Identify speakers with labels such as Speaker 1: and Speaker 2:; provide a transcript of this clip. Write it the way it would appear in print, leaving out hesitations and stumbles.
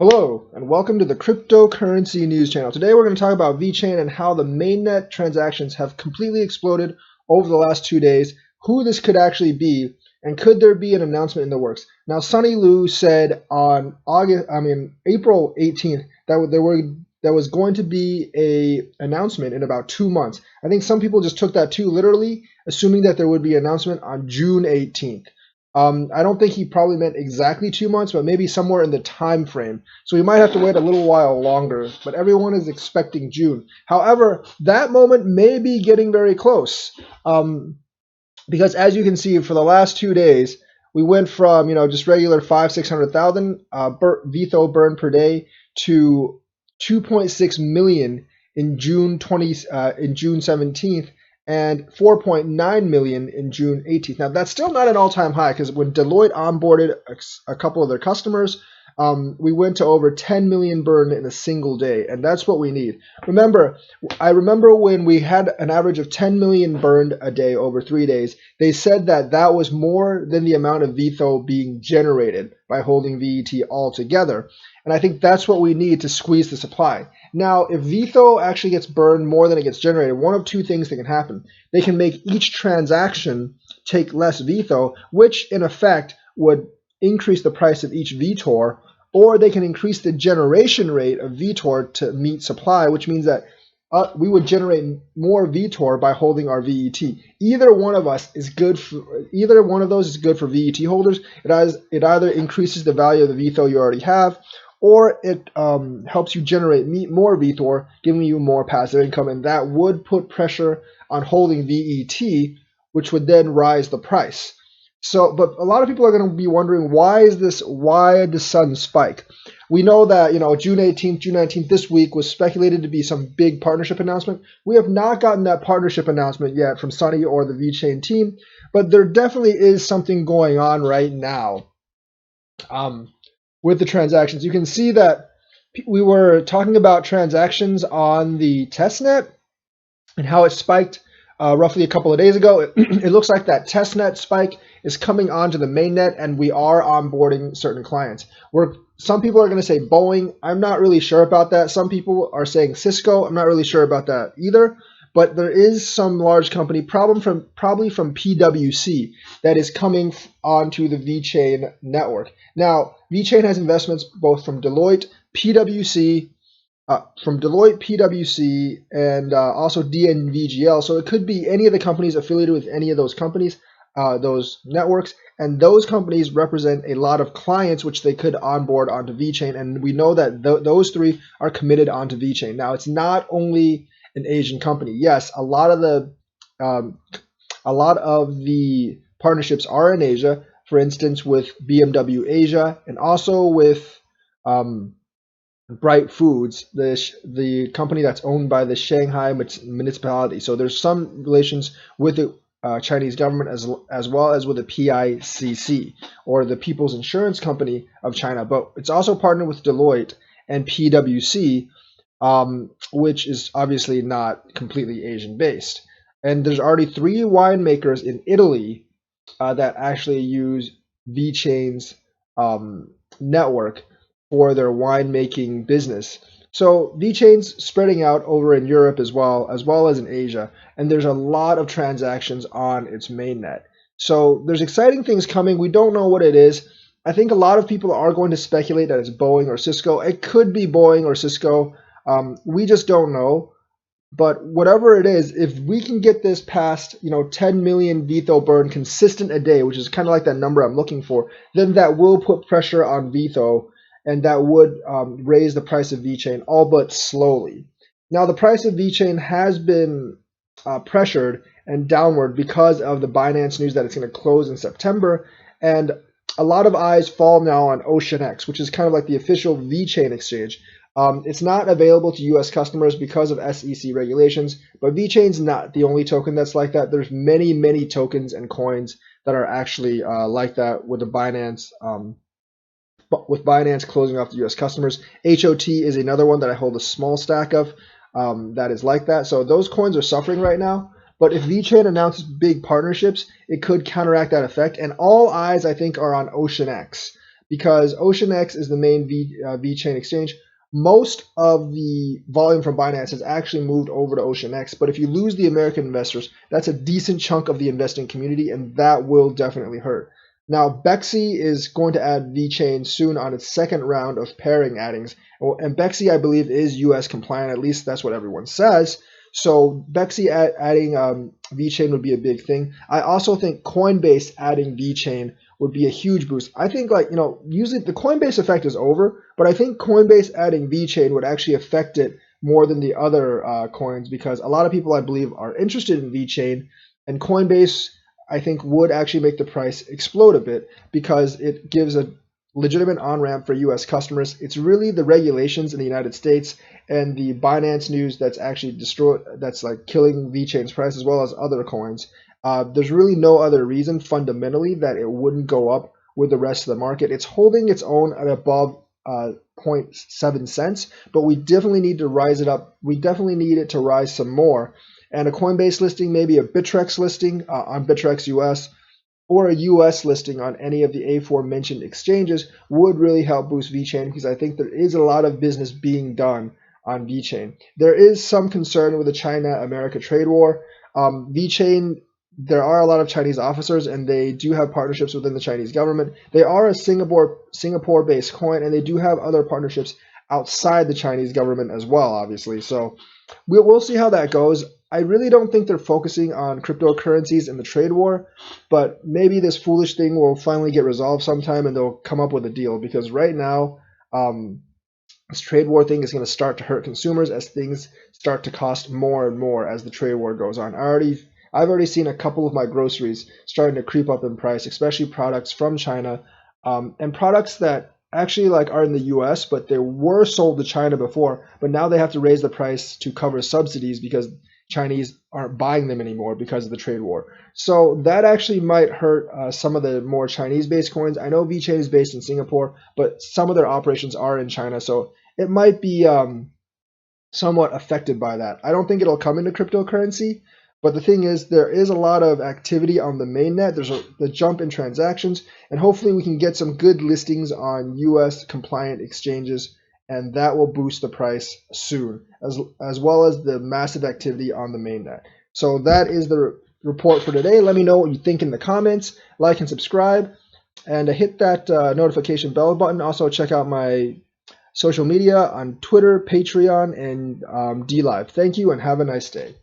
Speaker 1: Hello, and welcome to the Cryptocurrency News Channel. Today we're going to talk about VeChain and how the mainnet transactions have completely exploded over the last 2 days, who this could actually be, and could there be an announcement in the works. Now, Sunny Lu said on April 18th that was going to be a announcement in about 2 months. I think some people just took that too literally, assuming that there would be an announcement on June 18th. I don't think he probably meant exactly 2 months, but maybe somewhere in the time frame. So we might have to wait a little while longer, but everyone is expecting June. However, that moment may be getting very close, because as you can see, for the last 2 days, we went from just regular 600,000 VTHO burn per day to 2.6 million in June 17th. And 4.9 million in June 18th. Now, that's still not an all-time high because when Deloitte onboarded a couple of their customers, we went to over 10 million burn in a single day, and that's what we need. I remember when we had an average of 10 million burned a day over 3 days, they said that that was more than the amount of VTHO being generated by holding VET all together. And I think that's what we need to squeeze the supply. Now, if VTHO actually gets burned more than it gets generated, one of two things that can happen. They can make each transaction take less VTHO, which in effect would increase the price of each VTOR, or they can increase the generation rate of VTOR to meet supply, which means that we would generate more VTOR by holding our VET. Either one of those is good for VET holders. It either increases the value of the VTHO you already have, or it helps you generate more VTOR, giving you more passive income, and that would put pressure on holding VET, which would then rise the price. So, but a lot of people are going to be wondering, why did the sudden spike? We know that June 18th, June 19th, this week was speculated to be some big partnership announcement. We have not gotten that partnership announcement yet from Sunny or the VeChain team, but there definitely is something going on right now. With the transactions, you can see that we were talking about transactions on the testnet and how it spiked roughly a couple of days ago. It looks like that testnet spike is coming onto the mainnet, and we are onboarding certain clients. Some people are going to say Boeing. I'm not really sure about that. Some people are saying Cisco. I'm not really sure about that either. But there is some large company, probably from PwC, that is coming onto the VeChain network. Now, VeChain has investments both from Deloitte, PwC, and also DNVGL. So it could be any of the companies affiliated with any of those companies, those networks, and those companies represent a lot of clients which they could onboard onto VeChain. And we know that those three are committed onto VeChain. Now, it's not only an Asian company. Yes, a lot of the partnerships are in Asia. For instance, with BMW Asia, and also with Bright Foods, the company that's owned by the Shanghai municipality. So there's some relations with the Chinese government as well as with the PICC, or the People's Insurance Company of China. But it's also partnered with Deloitte and PwC, which is obviously not completely Asian based. And there's already 3 winemakers in Italy that actually use VeChain's network for their winemaking business. So VeChain's spreading out over in Europe as well as in Asia, and there's a lot of transactions on its mainnet. So there's exciting things coming. We don't know what it is. I think a lot of people are going to speculate that it's Boeing or Cisco. It could be Boeing or Cisco. We just don't know. But whatever it is, if we can get this past 10 million VTHO burn consistent a day, which is kind of like that number I'm looking for, then that will put pressure on VTHO, and that would raise the price of VeChain, all but slowly. Now, the price of VeChain has been pressured and downward because of the Binance news that it's going to close in September, and a lot of eyes fall now on OceanEx, which is kind of like the official VeChain exchange. It's not available to US customers because of SEC regulations, but VeChain's not the only token that's like that. There's many, many tokens and coins that are actually like that with the Binance, closing off the US customers. HOT is another one that I hold a small stack of that is like that. So those coins are suffering right now. But if VeChain announces big partnerships, it could counteract that effect. And all eyes, I think, are on OceanEx, because OceanEx is the main VeChain exchange. Most of the volume from Binance has actually moved over to OceanEx, but if you lose the American investors, that's a decent chunk of the investing community, and that will definitely hurt. Now, Bexy is going to add VeChain soon on its second round of pairing addings, and Bexy, I believe, is US compliant. At least that's what everyone says. So Bexy adding VeChain would be a big thing. I also think Coinbase adding VeChain would be a huge boost. I think, like, usually the Coinbase effect is over, but I think Coinbase adding VeChain would actually affect it more than the other coins, because a lot of people, I believe, are interested in VeChain, and Coinbase, I think, would actually make the price explode a bit because it gives a legitimate on-ramp for US customers. It's really the regulations in the United States and the Binance news that's actually that's like killing VeChain's price, as well as other coins. There's really no other reason fundamentally that it wouldn't go up with the rest of the market. It's holding its own at above 0.7 cents, but we definitely need to rise it up. We definitely need it to rise some more. And a Coinbase listing, maybe a Bittrex listing on Bittrex US, or a US listing on any of the aforementioned exchanges would really help boost VeChain, because I think there is a lot of business being done on VeChain. There is some concern with the China-America trade war. VeChain, there are a lot of Chinese officers, and they do have partnerships within the Chinese government. They are a Singapore-based coin, and they do have other partnerships outside the Chinese government as well, obviously. So we'll see how that goes. I really don't think they're focusing on cryptocurrencies in the trade war, but maybe this foolish thing will finally get resolved sometime and they'll come up with a deal, because right now this trade war thing is going to start to hurt consumers as things start to cost more and more as the trade war goes on. I've already seen a couple of my groceries starting to creep up in price, especially products from China, and products that actually are in the US, but they were sold to China before, but now they have to raise the price to cover subsidies because Chinese aren't buying them anymore because of the trade war. So that actually might hurt some of the more Chinese-based coins. I know VeChain is based in Singapore, but some of their operations are in China, so it might be somewhat affected by that. I don't think it'll come into cryptocurrency, but the thing is, there is a lot of activity on the mainnet. There's the jump in transactions, and hopefully we can get some good listings on US compliant exchanges, and that will boost the price soon, as well as the massive activity on the mainnet. So that is the report for today. Let me know what you think in the comments. Like and subscribe, and hit that notification bell button. Also check out my social media on Twitter, Patreon, and DLive. Thank you, and have a nice day.